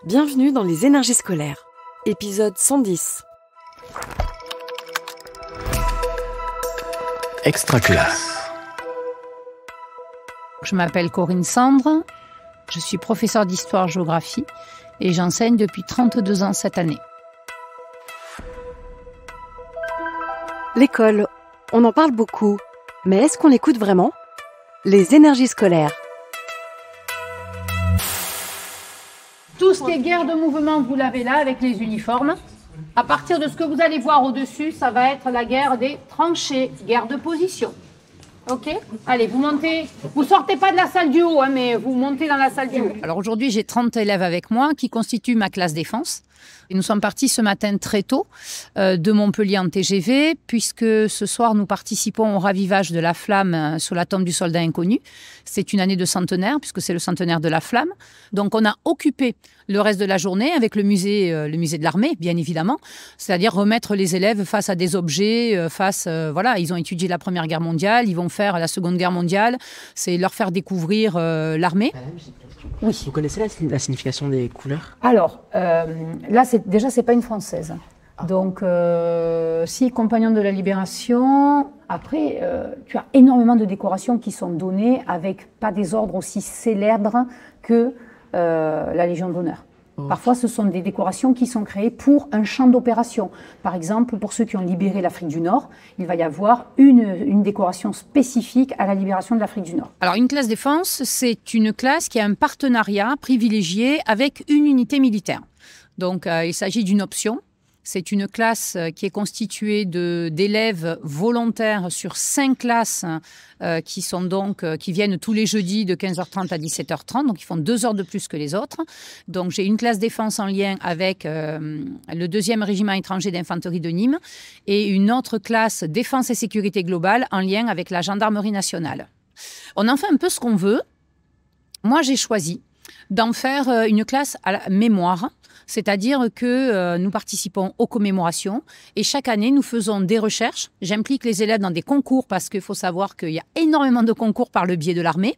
Bienvenue dans les énergies scolaires, épisode 110. Extra classe. Je m'appelle Corinne Sandre, je suis professeure d'histoire-géographie et j'enseigne depuis 32 ans cette année. L'école, on en parle beaucoup, mais est-ce qu'on l'écoute vraiment? Les énergies scolaires. Tout ce qui est guerre de mouvement, vous l'avez là avec les uniformes. À partir de ce que vous allez voir au-dessus, ça va être la guerre des tranchées, guerre de position. Ok? Allez, vous montez. Vous sortez pas de la salle du haut, mais vous montez dans la salle du haut. Alors aujourd'hui, j'ai 30 élèves avec moi qui constituent ma classe défense. Et nous sommes partis ce matin très tôt de Montpellier en TGV, puisque ce soir, nous participons au ravivage de la flamme sur la tombe du soldat inconnu. C'est une année de centenaire, puisque c'est le centenaire de la flamme. Donc, on a occupé le reste de la journée avec le musée de l'armée, bien évidemment, c'est-à-dire remettre les élèves face à des objets, voilà, ils ont étudié la Première Guerre mondiale, ils vont faire la Seconde Guerre mondiale, c'est leur faire découvrir l'armée. Oui. Vous connaissez la signification des couleurs? Alors, là, c'est pas une française. Donc, si compagnon de la Libération, après, tu as énormément de décorations qui sont données avec pas des ordres aussi célèbres que la Légion d'honneur. Parfois, ce sont des décorations qui sont créées pour un champ d'opération. Par exemple, pour ceux qui ont libéré l'Afrique du Nord, il va y avoir une décoration spécifique à la libération de l'Afrique du Nord. Alors, une classe défense, c'est une classe qui a un partenariat privilégié avec une unité militaire. Donc, il s'agit d'une option. C'est une classe qui est constituée d'élèves volontaires sur 5 classes qui viennent tous les jeudis de 15h30 à 17h30. Donc, ils font 2 heures de plus que les autres. Donc, j'ai une classe défense en lien avec le 2e régiment étranger d'infanterie de Nîmes et une autre classe défense et sécurité globale en lien avec la gendarmerie nationale. On en fait un peu ce qu'on veut. Moi, j'ai choisi d'en faire une classe à la mémoire. C'est-à-dire que nous participons aux commémorations et chaque année, nous faisons des recherches. J'implique les élèves dans des concours parce qu'il faut savoir qu'il y a énormément de concours par le biais de l'armée,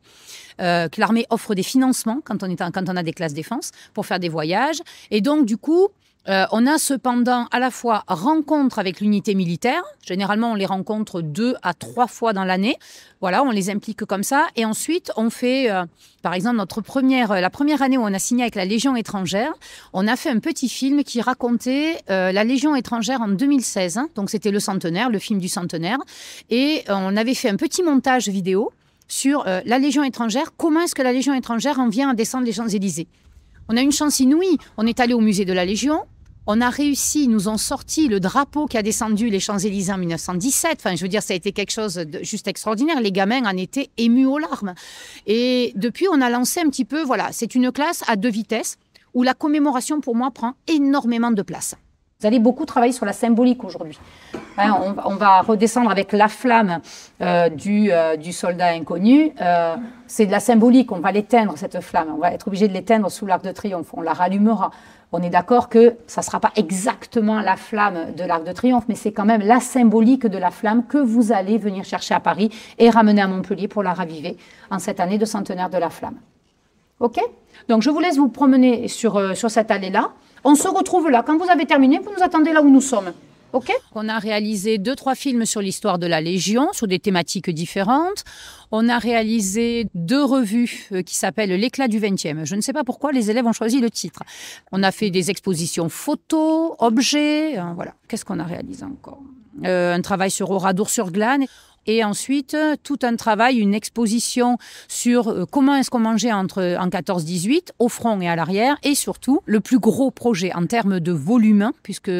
que l'armée offre des financements quand on a des classes défense pour faire des voyages. Et donc, du coup, on a cependant à la fois rencontre avec l'unité militaire. Généralement, on les rencontre 2 à 3 fois dans l'année. Voilà, on les implique comme ça. Et ensuite, on fait, par exemple, la première année où on a signé avec la Légion étrangère, on a fait un petit film qui racontait la Légion étrangère en 2016. Donc, c'était le centenaire, le film du centenaire. Et on avait fait un petit montage vidéo sur la Légion étrangère. Comment est-ce que la Légion étrangère en vient à descendre les Champs-Élysées? On a une chance inouïe. On est allé au musée de la Légion. On a réussi, ils nous ont sorti le drapeau qui a descendu les Champs-Élysées en 1917. Enfin, je veux dire, ça a été quelque chose de juste extraordinaire. Les gamins en étaient émus aux larmes. Et depuis, on a lancé un petit peu, voilà, c'est une classe à 2 vitesses où la commémoration, pour moi, prend énormément de place. Vous allez beaucoup travailler sur la symbolique aujourd'hui. Hein, on va redescendre avec la flamme du soldat inconnu. C'est de la symbolique, on va l'éteindre, cette flamme. On va être obligé de l'éteindre sous l'Arc de Triomphe. On la rallumera. On est d'accord que ça ne sera pas exactement la flamme de l'Arc de Triomphe, mais c'est quand même la symbolique de la flamme que vous allez venir chercher à Paris et ramener à Montpellier pour la raviver en cette année de centenaire de la flamme. OK? Donc, je vous laisse vous promener sur cette allée-là. On se retrouve là. Quand vous avez terminé, vous nous attendez là où nous sommes. OK? On a réalisé 2-3 films sur l'histoire de la Légion, sur des thématiques différentes. On a réalisé 2 revues qui s'appellent L'éclat du 20e. Je ne sais pas pourquoi les élèves ont choisi le titre. On a fait des expositions photos, objets. Voilà. Qu'est-ce qu'on a réalisé encore? Un travail sur Oradour-sur-Glane. Et ensuite, tout un travail, une exposition sur comment est-ce qu'on mangeait en 14-18, au front et à l'arrière. Et surtout, le plus gros projet en termes de volume, puisque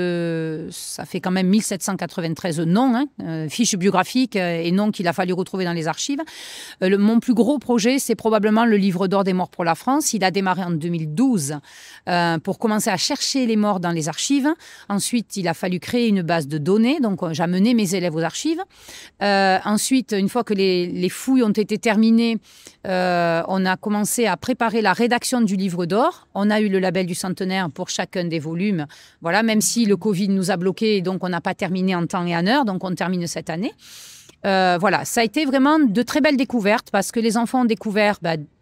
ça fait quand même 1793 noms, fiches biographiques et noms qu'il a fallu retrouver dans les archives. Mon plus gros projet, c'est probablement le livre d'or des morts pour la France. Il a démarré en 2012 pour commencer à chercher les morts dans les archives. Ensuite, il a fallu créer une base de données. Donc, j'ai amené mes élèves aux archives. Ensuite, une fois que les fouilles ont été terminées, on a commencé à préparer la rédaction du livre d'or. On a eu le label du centenaire pour chacun des volumes. Voilà, même si le Covid nous a bloqués, et donc on n'a pas terminé en temps et en heure, donc on termine cette année. Voilà, ça a été vraiment de très belles découvertes parce que les enfants ont découvert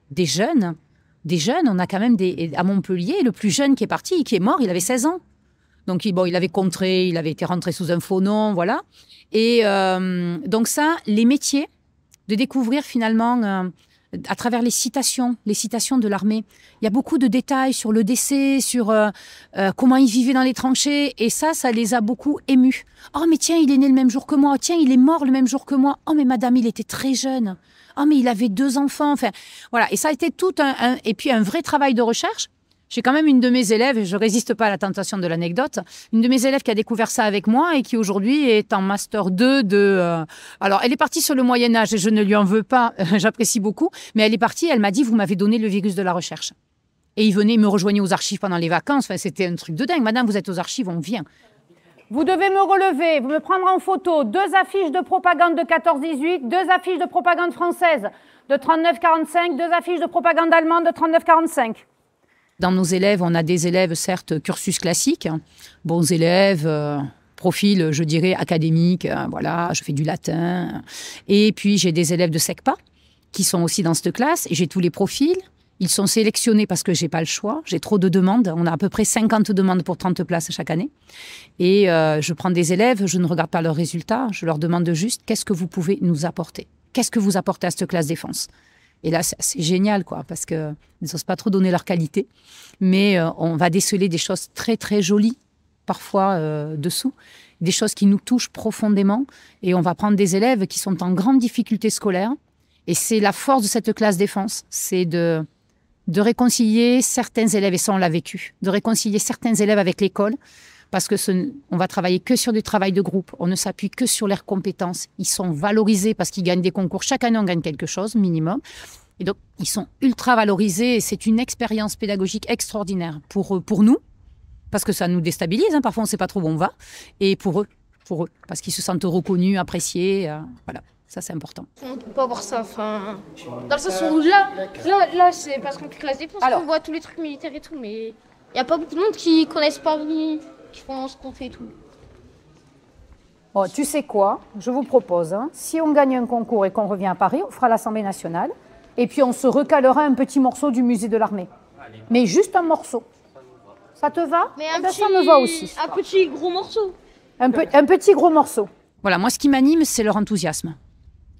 des jeunes des jeunes. On a quand même à Montpellier, le plus jeune qui est parti, qui est mort, il avait 16 ans. Donc, il avait contré, il avait été rentré sous un faux nom, voilà. Et donc ça, les métiers, de découvrir finalement, à travers les citations de l'armée, il y a beaucoup de détails sur le décès, sur comment ils vivaient dans les tranchées. Et ça les a beaucoup émus. Oh, mais tiens, il est né le même jour que moi. Tiens, il est mort le même jour que moi. Oh, mais madame, il était très jeune. Oh, mais il avait 2 enfants. Enfin, voilà. Et ça a été et puis un vrai travail de recherche. J'ai quand même une de mes élèves, et je ne résiste pas à la tentation de l'anecdote, une de mes élèves qui a découvert ça avec moi et qui aujourd'hui est en Master 2 de... Alors, elle est partie sur le Moyen-Âge et je ne lui en veux pas, j'apprécie beaucoup, mais elle est partie, elle m'a dit, vous m'avez donné le virus de la recherche. Et il venait me rejoindre aux archives pendant les vacances, enfin, c'était un truc de dingue. Madame, vous êtes aux archives, on vient. Vous devez me relever, vous me prendre en photo 2 affiches de propagande de 14-18, 2 affiches de propagande française de 39-45, 2 affiches de propagande allemande de 39-45. Dans nos élèves, on a des élèves, certes, cursus classique, bons élèves, profil, je dirais, académique, voilà, je fais du latin. Et puis, j'ai des élèves de SECPA qui sont aussi dans cette classe, et j'ai tous les profils. Ils sont sélectionnés parce que je n'ai pas le choix, j'ai trop de demandes. On a à peu près 50 demandes pour 30 places chaque année. Et je prends des élèves, je ne regarde pas leurs résultats, je leur demande juste qu'est-ce que vous pouvez nous apporter. Qu'est-ce que vous apportez à cette classe défense? Et là, c'est génial, quoi, parce qu'ils n'osent pas trop donner leur qualité. Mais on va déceler des choses très, très jolies, parfois dessous, des choses qui nous touchent profondément. Et on va prendre des élèves qui sont en grande difficulté scolaire. Et c'est la force de cette classe défense, c'est de réconcilier certains élèves, et ça, on l'a vécu, de réconcilier certains élèves avec l'école, parce que on va travailler que sur du travail de groupe. On ne s'appuie que sur leurs compétences. Ils sont valorisés parce qu'ils gagnent des concours. Chaque année, on gagne quelque chose, minimum. Et donc, ils sont ultra valorisés. Et c'est une expérience pédagogique extraordinaire pour nous, parce que ça nous déstabilise. Hein. Parfois, on ne sait pas trop où on va. Et pour eux, parce qu'ils se sentent reconnus, appréciés. Voilà, ça, c'est important. On ne peut pas voir ça. Enfin, dans le sens où là c'est parce qu'on classe des postes qu'on voit tous les trucs militaires et tout. Mais il n'y a pas beaucoup de monde qui connaissent Paris, qui font ce qu'on fait et tout. Bon, tu sais quoi? Je vous propose, hein, si on gagne un concours et qu'on revient à Paris, on fera l'Assemblée nationale et puis on se recalera un petit morceau du musée de l'armée. Mais juste un morceau. Ça te va? Mais ça me va aussi. Un petit gros morceau. Un petit gros morceau. Voilà, moi ce qui m'anime, c'est leur enthousiasme.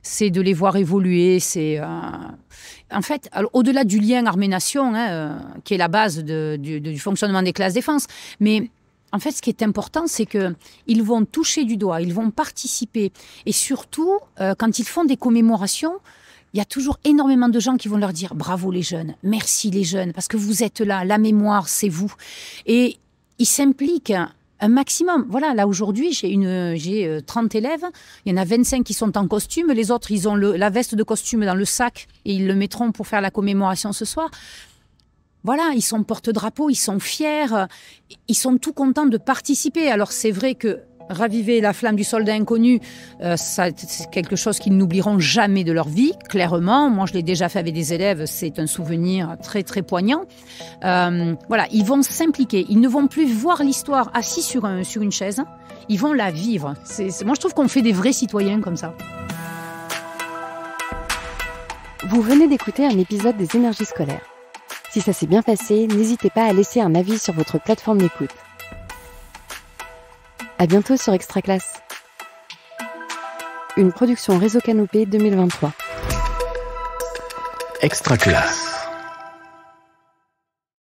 C'est de les voir évoluer. C'est en fait, au-delà du lien armée-nation, hein, qui est la base du fonctionnement des classes défense, mais en fait, ce qui est important, c'est qu'ils vont toucher du doigt, ils vont participer. Et surtout, quand ils font des commémorations, il y a toujours énormément de gens qui vont leur dire « Bravo les jeunes, merci les jeunes, parce que vous êtes là, la mémoire, c'est vous. » Et ils s'impliquent un maximum. Voilà, là aujourd'hui, j'ai 30 élèves, il y en a 25 qui sont en costume, les autres, ils ont la veste de costume dans le sac et ils le mettront pour faire la commémoration ce soir. Voilà, ils sont porte-drapeau, ils sont fiers, ils sont tout contents de participer. Alors c'est vrai que raviver la flamme du soldat inconnu, c'est quelque chose qu'ils n'oublieront jamais de leur vie, clairement. Moi, je l'ai déjà fait avec des élèves, c'est un souvenir très, très poignant. Voilà, ils vont s'impliquer, ils ne vont plus voir l'histoire assis sur une chaise, ils vont la vivre. Moi, je trouve qu'on fait des vrais citoyens comme ça. Vous venez d'écouter un épisode des Énergies scolaires. Si ça s'est bien passé, n'hésitez pas à laisser un avis sur votre plateforme d'écoute. À bientôt sur Extra Classe. Une production Réseau Canopé 2023. Extra Classe.